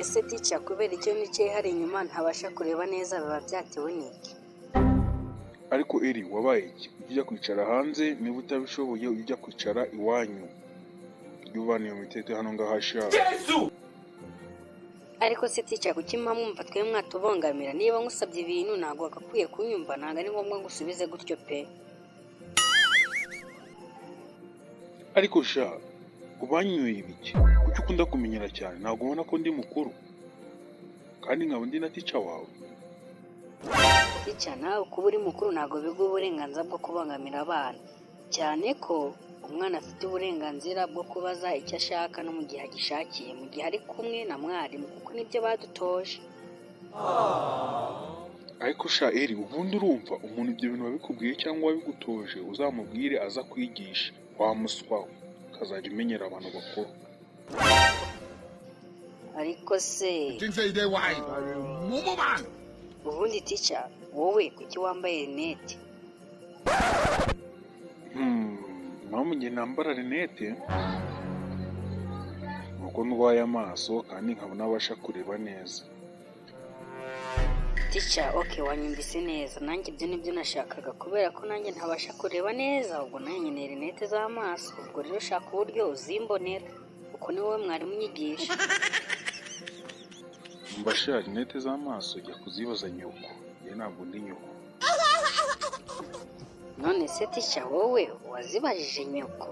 Ese ticha kubera icyo nicaye hari inyuma ntabasha kureba neza biba byatewe n'iki? ariko eri wabaye iki ujya kwicara hanze niba utabishoboye ujya kwicara iwanyu yubaniye mu mitete hano ngahasha Ariko se ticha kuki mwumva twe mwatubongamira niba ngusabye ibintu ntago agakwiye kunyumva ntago ari ngombwa ngusubize gutyo pe. ariko sha ubanyoye ibiki kuki ukunda kumenyera cyane ntabwo ubona ko ndi mukuru kandi nkaba ndi na ticha wawe. Ticha nawe kuba uri mukuru ntago biguha uburenganzira bwo kubangamira abana cyane ko umwana afite uburenganzira bwo kubaza icyo ashaka no mu gihe agishakiye mu gihe ari kumwe na mwarimu kuko nibyo badutoje. ariko sha eri ubundi urumva umuntu ibyo bintu wabikubwiye cyangwa wabigutoje uzamubwire aza kwigisha wamuswaho kazajya umenyera abantu bakuru. Ariko se ubundi ticha wowe kuki wambaye rinete? Impamvu njye nambara rinete nuko ndwaye amaso kandi nkaba nabasha kureba neza. Ticha okay wanyumvise neza nanjye ibyo nibyo nashakaga kubera ko nanjye ntabasha kureba neza ubwo nanjye nkeneye rinete z'amaso ubwo rero shaka uburyo uzimbonera uko ni wowe mwarimu unyigisha. Mbasha rinete z'amaso jya kuzibaza nyoko njye ntabwo ndi nyoko. None se ticha wowe wazibajije nyoko?